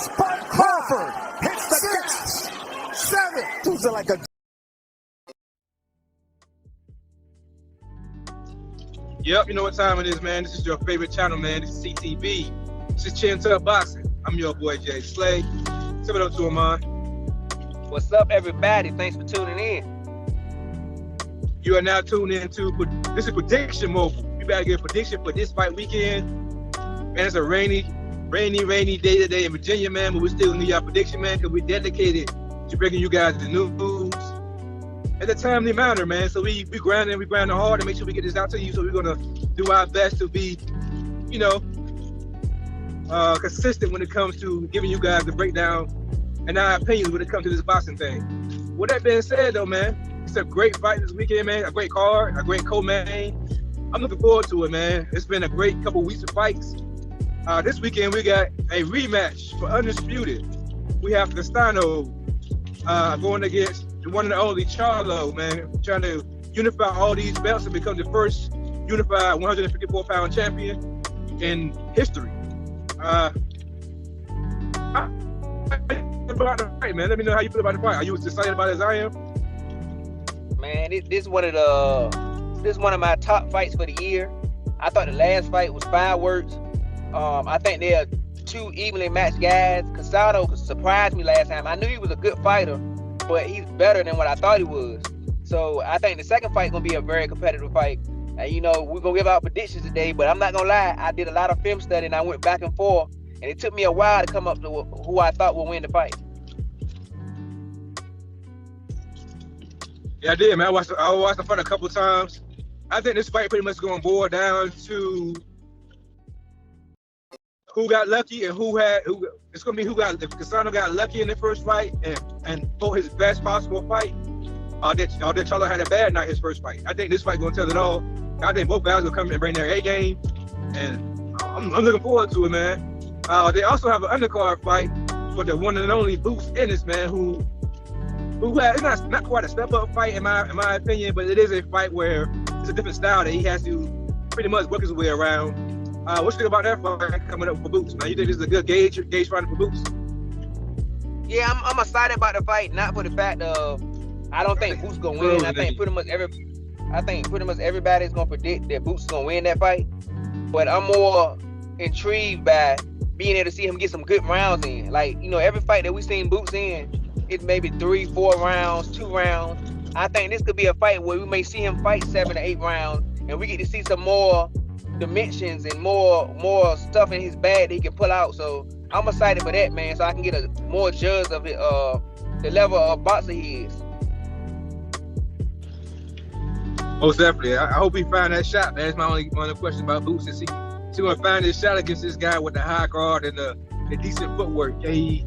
Crawford hits the gas. 7. Dudes are like a. Yep, you know what time it is, man. This is your favorite channel, man. This is CTV. This is Chin Tuck Boxing. I'm your boy, Jay Slay. 702 of mine. What's up, everybody? Thanks for tuning in. You are now tuned into, this is Prediction Mobile. You better get a prediction for this fight weekend. Man, it's a rainy day today in Virginia, man, but we still need our prediction, man, because we're dedicated to bringing you guys the news in a timely manner, man. So we grinding hard to make sure we get this out to you. So we're gonna do our best to be, consistent when it comes to giving you guys the breakdown and our opinions when it comes to this boxing thing. With that being said, though, man, it's a great fight this weekend, man. A great card, a great co-main. I'm looking forward to it, man. It's been a great couple weeks of fights. This weekend we got a rematch for Undisputed. We have Castano going against the one and only Charlo, man, trying to unify all these belts and become the first unified 154-pound champion in history. About the fight, man. Let me know how you feel about the fight. Are you as excited about it as I am? Man, this is one of my top fights for the year. I thought the last fight was fireworks. I think they're two evenly matched guys. Castano surprised me last time. I knew he was a good fighter, but he's better than what I thought he was. So I think the second fight is going to be a very competitive fight. And, we're going to give out predictions today, but I'm not going to lie. I did a lot of film study, and I went back and forth, and it took me a while to come up to who I thought would win the fight. Yeah, I did, man. I watched the fight a couple of times. I think this fight pretty much going to boil down to who got lucky and who it's going to be if Castano got lucky in the first fight and fought his best possible fight, or that Charlo had a bad night his first fight. I think this fight going to tell it all. I think both guys will come and bring their A game, and I'm looking forward to it, man. They also have an undercard fight for the one and only Boots Ennis, man, who had, it's not quite a step-up fight in my opinion, but it is a fight where it's a different style that he has to pretty much work his way around. What you think about that fight coming up for Boots, man? You think this is a good gauge fight for Boots? Yeah, I'm excited about the fight, not for the fact of I don't think Boots gonna win. I think pretty much everybody's gonna predict that Boots is gonna win that fight. But I'm more intrigued by being able to see him get some good rounds in. Like, every fight that we've seen Boots in, it's maybe 3-4 rounds, 2 rounds. I think this could be a fight where we may see him fight 7 to 8 rounds, and we get to see some more dimensions and more stuff in his bag that he can pull out. So I'm excited for that, man, so I can get a more judge of it, the level of boxer he is. Most definitely. I hope he find that shot, man. That's my only question about Boots. Is he gonna find his shot against this guy with the high guard and the decent footwork? Can he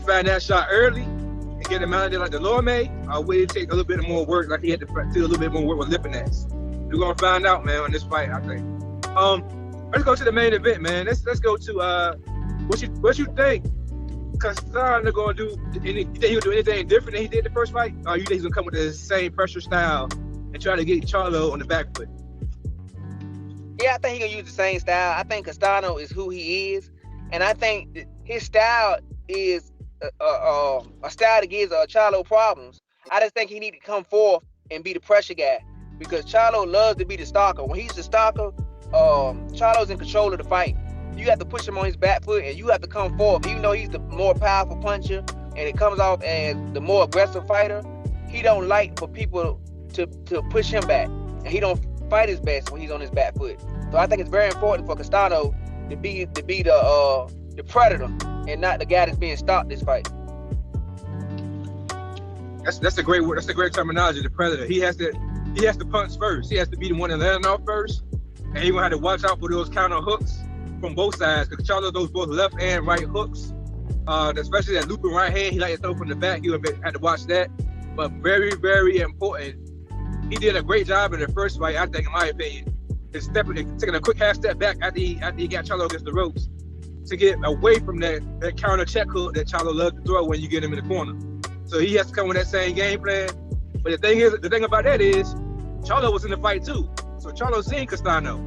find that shot early and get him out of there like the Lord may? Or will it take a little bit more work, like he had to do a little bit more work with Lipinets? We're gonna find out, man, on this fight, I think. Let's go to the main event, man. Let's go to what you think Castano gonna do? You think he'll do anything different than he did the first fight? Or you think he's gonna come with the same pressure style and try to get Charlo on the back foot? Yeah, I think he gonna use the same style. I think Castano is who he is, and I think his style is a style that gives Charlo problems. I just think he need to come forth and be the pressure guy, because Charlo loves to be the stalker. When he's the stalker, Charlo's in control of the fight. You have to push him on his back foot, and you have to come forth. Even though he's the more powerful puncher, and it comes off as the more aggressive fighter, he don't like for people to push him back, and he don't fight his best when he's on his back foot. So I think it's very important for Castano to be the predator and not the guy that's being stalked this fight. That's a great word. That's a great terminology. The predator. He has to punch first. He has to be the one that land off first, and he gonna have to watch out for those counter hooks from both sides, because Charlo throws both left and right hooks. Especially that looping right hand, he like to throw from the back. He had to watch that. But very, very important. He did a great job in the first fight, I think, in my opinion. Taking a quick half step back after he got Charlo against the ropes to get away from that counter check hook that Charlo loves to throw when you get him in the corner. So he has to come with that same game plan. But the thing about that is, Charlo was in the fight too. So Charlo seen Castano.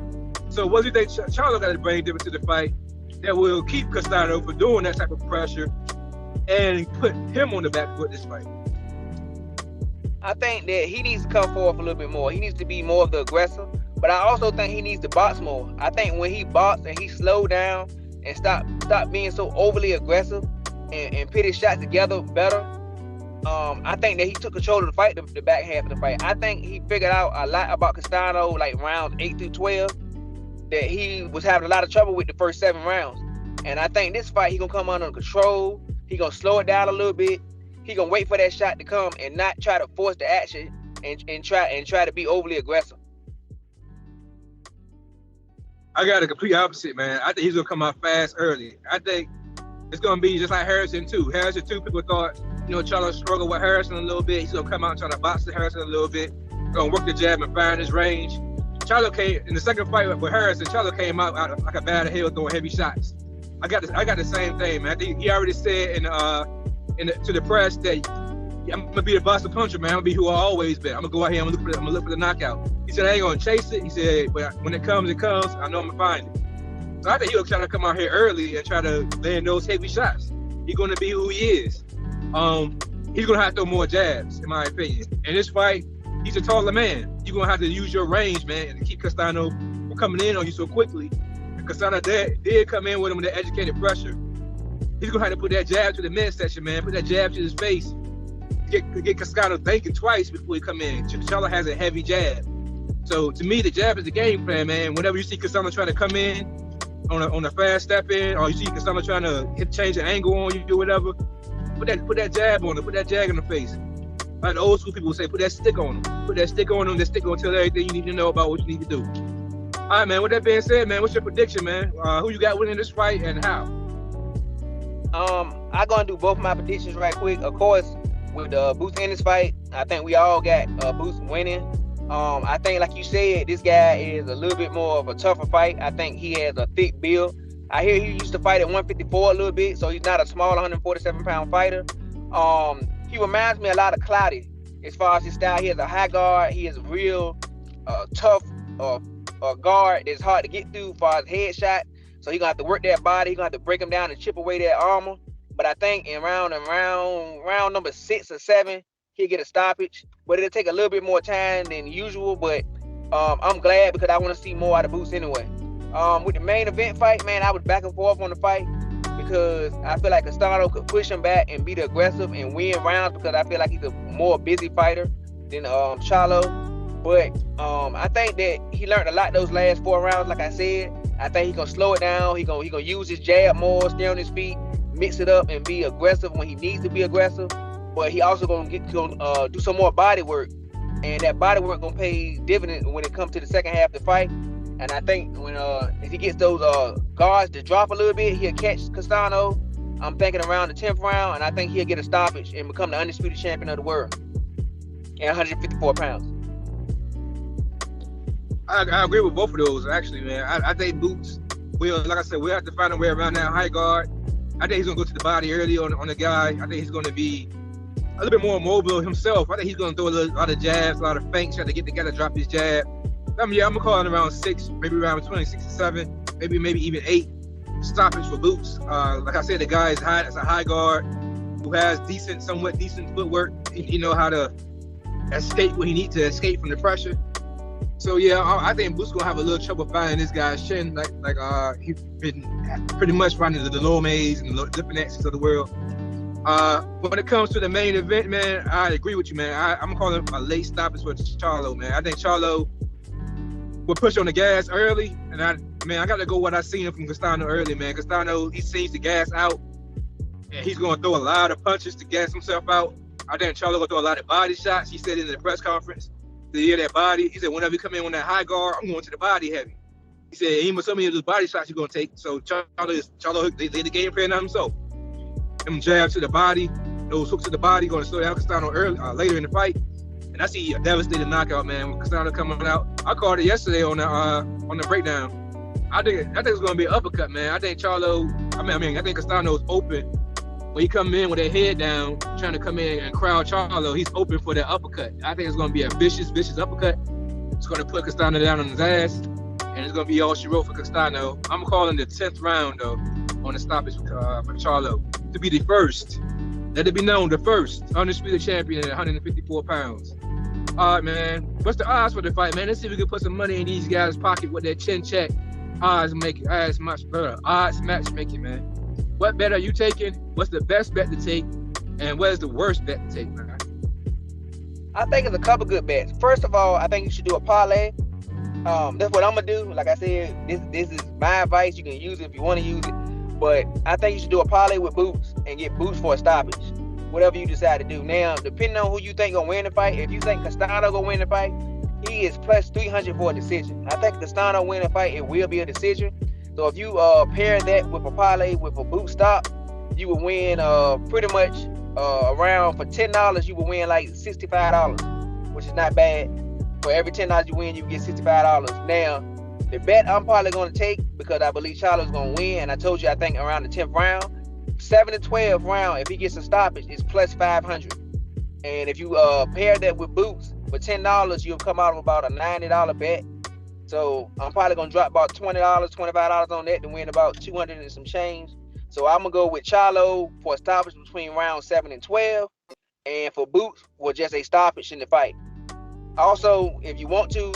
So what do you think Charlo got to bring different to the fight that will keep Castano from doing that type of pressure and put him on the back foot this fight? I think that he needs to come forth a little bit more. He needs to be more of the aggressor, but I also think he needs to box more. I think when he boxed and he slowed down and stop being so overly aggressive and put his shots together better, I think that he took control of the fight, the back half of the fight. I think he figured out a lot about Castano, like rounds 8 through 12, that he was having a lot of trouble with the first 7 rounds. And I think this fight, he gonna come under control. He gonna slow it down a little bit. He gonna wait for that shot to come and not try to force the action and try to be overly aggressive. I got a complete opposite, man. I think he's gonna come out fast early. I think it's gonna be just like Harrison too. Harrison too, people thought, Charlo struggled with Harrison a little bit. He's gonna come out and try to box the Harrison a little bit. Gonna work the jab and find his range. Charlo came in the second fight with Harrison. Charlo came out like a bat of hell throwing heavy shots. I got the same thing, man. I think he already said to the press that I'm gonna be the Boston puncher, man. I'm gonna be who I always been. I'm gonna go out here. I'm gonna look for the knockout. He said I ain't gonna chase it. He said, but when it comes, it comes. I know I'm gonna find it. So I think he'll try to come out here early and try to land those heavy shots. He's gonna be who he is. He's gonna have to throw more jabs, in my opinion. In this fight, he's a taller man. You're gonna have to use your range, man, and keep Castano from coming in on you so quickly. And Castano did come in with him with the educated pressure. He's gonna have to put that jab to the midsection, man. Put that jab to his face. Get Castano thinking twice before he come in. Charlo has a heavy jab. So to me, the jab is the game plan, man. Whenever you see Castano trying to come in on a fast step in, or you see Castano trying to change the angle on you or whatever, put that jab on him. Put that jag in the face. Like the old school people would say, put that stick on him. Put that stick on him. That stick gonna tell everything you need to know about what you need to do. All right, man. With that being said, man, what's your prediction, man? Who you got winning this fight and how? I'm gonna do both my predictions right quick. Of course, with Boots in this fight, I think we all got Boots winning. I think, like you said, this guy is a little bit more of a tougher fight. I think he has a thick build. I hear he used to fight at 154 a little bit, so he's not a small 147-pound fighter. He reminds me a lot of Cloudy as far as his style. He has a high guard. He is a real tough guard that's hard to get through as far as headshot. So he's going to have to work that body. He's going to have to break him down and chip away that armor. But I think in round number 6 or 7, he'll get a stoppage. But it'll take a little bit more time than usual. But I'm glad because I want to see more out of Boots anyway. With the main event fight, man, I was back and forth on the fight because I feel like Castano could push him back and be the aggressive and win rounds because I feel like he's a more busy fighter than Charlo. But I think that he learned a lot those last 4 rounds, like I said. I think he's going to slow it down. He's going to use his jab more, stay on his feet, mix it up, and be aggressive when he needs to be aggressive. But he also going to do some more body work. And that body work going to pay dividends when it comes to the second half of the fight. And I think when if he gets those guards to drop a little bit, he'll catch Castano. I'm thinking around the 10th round, and I think he'll get a stoppage and become the undisputed champion of the world at 154 pounds. I agree with both of those, actually, man. I think Boots will, like I said, we'll have to find a way around that high guard. I think he's going to go to the body early on the guy. I think he's going to be a little bit more mobile himself. I think he's going to throw a lot of jabs, a lot of feints, try to get the guy to drop his jab. I'm going to call it around 6, maybe around 26 or 7, maybe even 8 stoppage for Boots. Like I said, the guy is high. It's a high guard who has somewhat decent footwork. He know how to escape when he needs to escape from the pressure. So yeah, I think Boots gonna have a little trouble finding this guy's chin, like he's been pretty much finding the Lomays and the Lipinexes of the world. When it comes to the main event, man, I agree with you, man. I'm calling a late stoppage for Charlo, man. I think Charlo will push on the gas early, and I got to go what I seen from Castano early, man. Castano, he sees the gas out, and he's gonna throw a lot of punches to gas himself out. I think Charlo gonna throw a lot of body shots. He said in the press conference. To hear that body, he said, whenever you come in on that high guard, I'm going to the body heavy. He said, even some of those body shots you're going to take. So Charlo, they laid the game plan on himself. Them jabs to the body, those hooks to the body, going to slow down Castano later in the fight. And I see a devastating knockout, man, with Castano coming out. I called it yesterday on the breakdown. I think it's going to be an uppercut, man. I think Castano's open. When he come in with that head down, trying to come in and crowd Charlo, he's open for that uppercut. I think it's going to be a vicious uppercut. It's going to put Castano down on his ass. and it's gonna be all she wrote for Castano. I'm calling the 10th round though on the stoppage for Charlo to be the first. Let it be known, the first undisputed champion at 154 pounds. All right, man. What's the odds for the fight, man? Let's see if we can put some money in these guys' pocket with their chin check. Odds matchmaking, man. What bet are you taking? What's the best bet to take? And what is the worst bet to take, man? I think it's a couple good bets. First of all, I think you should do a parlay. That's what I'm gonna do. Like I said, this is my advice. You can use it if you want to use it. But I think you should do a parlay with Boots and get Boots for a stoppage. Whatever you decide to do. Now, depending on who you think gonna win the fight, if you think Castano gonna win the fight, he is plus 300 for a decision. I think Castano win the fight, it will be a decision. So if you pair that with a parlay with a boot stop, you will win pretty much around, for $10 you will win like $65, which is not bad. For every $10 you win, you get $65. Now, the bet I'm probably gonna take, because I believe Charlo's gonna win, and I told you I think around the 10th round. 7 to 12 round, if he gets a stoppage, it's plus 500. And if you pair that with Boots for $10, you'll come out of about a $90 bet. So I'm probably gonna drop about $20, $25 on that to win about 200 and some change. So I'm gonna go with Charlo for a stoppage between round 7 and 12, and for Boots for just a stoppage in the fight. Also, if you want to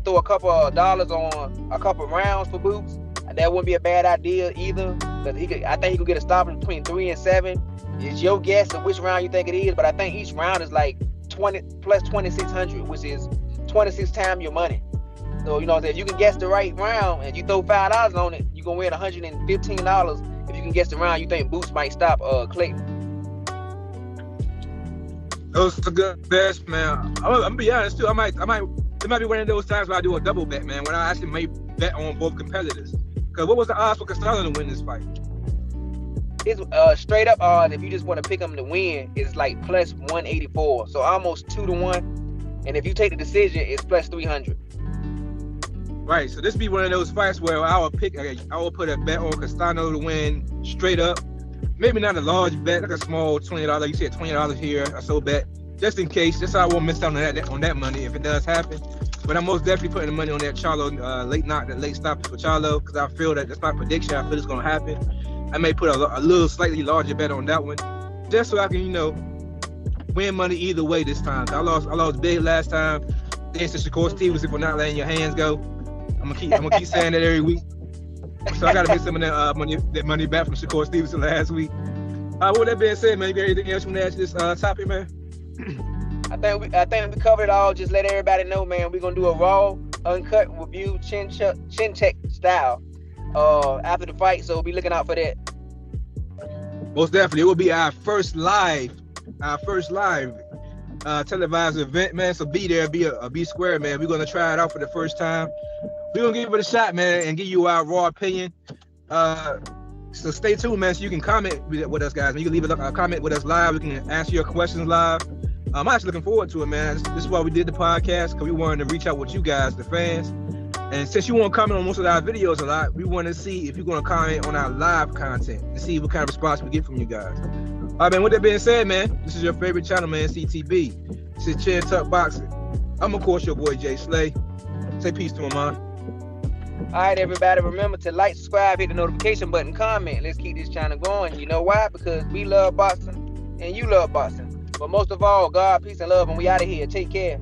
throw a couple of dollars on a couple of rounds for Boots, that wouldn't be a bad idea either. Because I think he could get a stoppage between 3 and 7. It's your guess of which round you think it is, but I think each round is like 20 plus 2,600, which is 26 times your money. So you know, if you can guess the right round and you throw $5 on it, you're gonna win $115. If you can guess the round you think Boots might stop Clayton. Those are good bets, man. I'm gonna be honest too. It might be one of those times where I do a double bet, man, when I actually may bet on both competitors. Because what was the odds for Castano to win this fight? It's straight up odds. If you just want to pick him to win, it's like plus 184. So almost 2 to 1. And if you take the decision, it's plus 300. Right. So this be one of those fights where I will put a bet on Castano to win straight up. Maybe not a large bet, like a small $20. You said $20 here or so bet, just in case. Just so I won't miss out on that money if it does happen. But I'm most definitely putting the money on that Charlo late stoppage for Charlo, because I feel that's my prediction. I feel it's gonna happen. I may put a little slightly larger bet on that one, just so I can, win money either way this time. I lost big last time. Thanks to Shakur Stevenson for not letting your hands go. I'm gonna keep saying that every week. So I gotta get some of that money back from Shakur Stevenson last week. With that being said, man, you got anything else you want to add to this topic, man? I think we covered it all. Just let everybody know, man. We're gonna do a raw, uncut review, chin check style after the fight. So be looking out for that. Most definitely, it will be our first live televised event, man. So be there, be square, man. We're gonna try it out for the first time. We're gonna give it a shot, man, and give you our raw opinion. So stay tuned, man. So you can comment with us, guys. You can leave a comment with us live. We can answer your questions live. I'm actually looking forward to it, man. This is why we did the podcast, because we wanted to reach out with you guys, the fans. And since you won't comment on most of our videos a lot, we want to see if you're going to comment on our live content and see what kind of response we get from you guys. All right, man, with that being said, man, this is your favorite channel, man, CTB. This is Chin Tuck Boxing. I'm, of course, your boy, Jay Slay. Say peace to him, man. All right, everybody, remember to like, subscribe, hit the notification button, comment. Let's keep this channel going. You know why? Because we love boxing and you love boxing. But most of all, God, peace, and love, and we out of here. Take care.